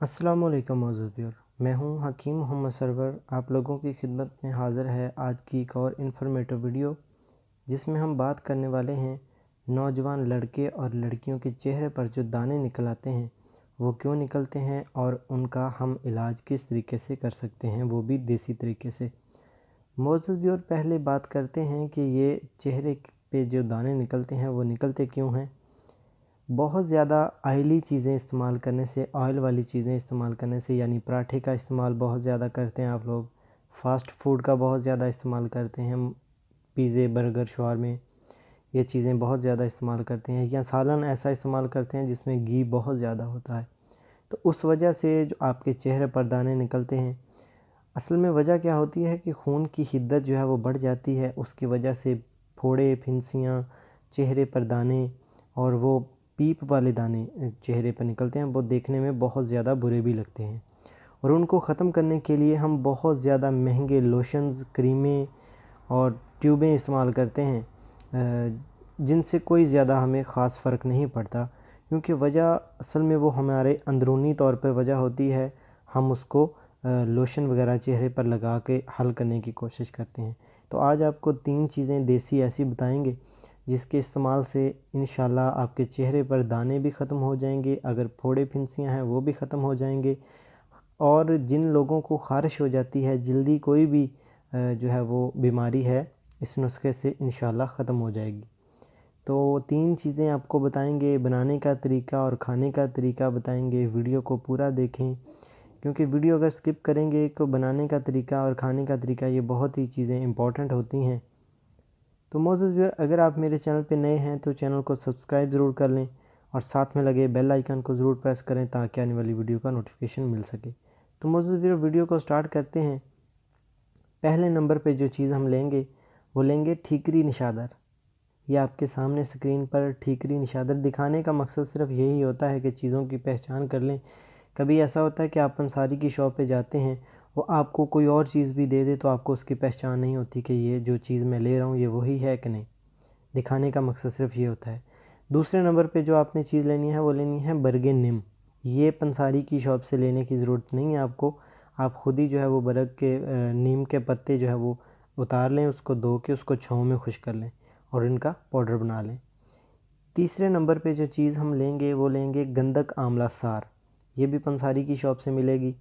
السلام علیکم معزز ویور، میں ہوں حکیم محمد سرور۔ آپ لوگوں کی خدمت میں حاضر ہے آج کی ایک اور انفارمیٹو ویڈیو، جس میں ہم بات کرنے والے ہیں نوجوان لڑکے اور لڑکیوں کے چہرے پر جو دانے نکل آتے ہیں وہ کیوں نکلتے ہیں اور ان کا ہم علاج کس طریقے سے کر سکتے ہیں، وہ بھی دیسی طریقے سے۔ معزز ویور، پہلے بات کرتے ہیں کہ یہ چہرے پہ جو دانے نکلتے ہیں وہ نکلتے کیوں ہیں۔ بہت زیادہ آئلی چیزیں استعمال کرنے سے، آئل والی چیزیں استعمال کرنے سے، یعنی پراٹھے کا استعمال بہت زیادہ کرتے ہیں آپ لوگ، فاسٹ فوڈ کا بہت زیادہ استعمال کرتے ہیں، پیزے برگر شاورمے یہ چیزیں بہت زیادہ استعمال کرتے ہیں، یا سالن ایسا استعمال کرتے ہیں جس میں گھی بہت زیادہ ہوتا ہے، تو اس وجہ سے جو آپ کے چہرے پر دانے نکلتے ہیں، اصل میں وجہ کیا ہوتی ہے کہ خون کی حدت جو ہے وہ بڑھ جاتی ہے، اس کی وجہ سے پھوڑے، پھنسیاں، چہرے پر دانے اور وہ پیپ والے دانے چہرے پر نکلتے ہیں، وہ دیکھنے میں بہت زیادہ برے بھی لگتے ہیں، اور ان کو ختم کرنے کے لیے ہم بہت زیادہ مہنگے لوشنز، کریمیں اور ٹیوبیں استعمال کرتے ہیں، جن سے کوئی زیادہ ہمیں خاص فرق نہیں پڑتا، کیونکہ وجہ اصل میں وہ ہمارے اندرونی طور پہ وجہ ہوتی ہے، ہم اس کو لوشن وغیرہ چہرے پر لگا کے حل کرنے کی کوشش کرتے ہیں۔ تو آج آپ کو 3 چیزیں دیسی ایسی بتائیں گے جس کے استعمال سے انشاءاللہ آپ کے چہرے پر دانے بھی ختم ہو جائیں گے، اگر پھوڑے پھنسیاں ہیں وہ بھی ختم ہو جائیں گے، اور جن لوگوں کو خارش ہو جاتی ہے، جلدی کوئی بھی جو ہے وہ بیماری ہے، اس نسخے سے انشاءاللہ ختم ہو جائے گی۔ تو 3 چیزیں آپ کو بتائیں گے، بنانے کا طریقہ اور کھانے کا طریقہ بتائیں گے، ویڈیو کو پورا دیکھیں، کیونکہ ویڈیو اگر سکپ کریں گے تو بنانے کا طریقہ اور کھانے کا طریقہ یہ بہت ہی چیزیں امپورٹنٹ ہوتی ہیں۔ تو معزز ویور، اگر آپ میرے چینل پہ نئے ہیں تو چینل کو سبسکرائب ضرور کر لیں، اور ساتھ میں لگے بیل آئیکن کو ضرور پریس کریں تاکہ آنے والی ویڈیو کا نوٹیفیکیشن مل سکے۔ تو معزز ویور، ویڈیو کو سٹارٹ کرتے ہیں۔ پہلے نمبر پہ جو چیز ہم لیں گے وہ لیں گے ٹھیکری نشادر۔ یہ آپ کے سامنے سکرین پر ٹھیکری نشادر دکھانے کا مقصد صرف یہی ہوتا ہے کہ چیزوں کی پہچان کر لیں۔ کبھی ایسا ہوتا ہے کہ آپ پنساری کی شاپ پہ جاتے ہیں، وہ آپ کو کوئی اور چیز بھی دے دے تو آپ کو اس کی پہچان نہیں ہوتی کہ یہ جو چیز میں لے رہا ہوں یہ وہی ہے کہ نہیں۔ دکھانے کا مقصد صرف یہ ہوتا ہے۔ دوسرے نمبر پہ جو آپ نے چیز لینی ہے وہ لینی ہے برگ نیم۔ یہ پنساری کی شاپ سے لینے کی ضرورت نہیں ہے آپ خود ہی جو ہے وہ برگ کے نیم کے پتے جو ہے وہ اتار لیں، اس کو دھو کے اس کو چھاؤں میں خشک کر لیں اور ان کا پاؤڈر بنا لیں۔ تیسرے نمبر پہ جو چیز ہم لیں گے وہ لیں گے گندک آملہ سار۔ یہ بھی پنساری کی شاپ سے ملے گی،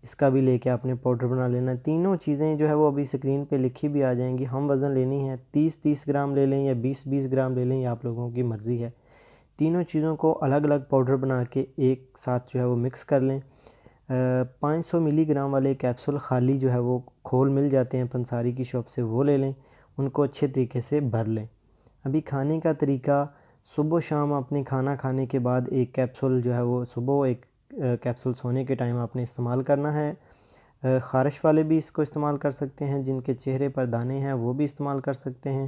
اس کا بھی لے کے آپ نے پاؤڈر بنا لینا۔ تینوں چیزیں جو ہے وہ ابھی سکرین پہ لکھی بھی آ جائیں گی۔ ہم وزن لینی ہے 30 گرام لے لیں یا 20 گرام لے لیں، یہ آپ لوگوں کی مرضی ہے۔ تینوں چیزوں کو الگ الگ پاؤڈر بنا کے ایک ساتھ جو ہے وہ مکس کر لیں۔ 500 ملی گرام والے کیپسول خالی جو ہے وہ کھول مل جاتے ہیں پنساری کی شاپ سے، وہ لے لیں، ان کو اچھے طریقے سے بھر لیں۔ ابھی کھانے کا طریقہ، صبح و شام اپنے کھانا کھانے کے بعد ایک کیپسول جو ہے وہ صبح، ایک کیپسول سونے کے ٹائم آپ نے استعمال کرنا ہے۔ خارش والے بھی اس کو استعمال کر سکتے ہیں، جن کے چہرے پر دانے ہیں وہ بھی استعمال کر سکتے ہیں،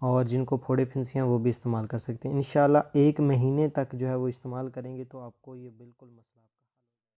اور جن کو پھوڑے پھنسیاں وہ بھی استعمال کر سکتے ہیں۔ انشاءاللہ 1 مہینے تک جو ہے وہ استعمال کریں گے تو آپ کو یہ بالکل مسئلہ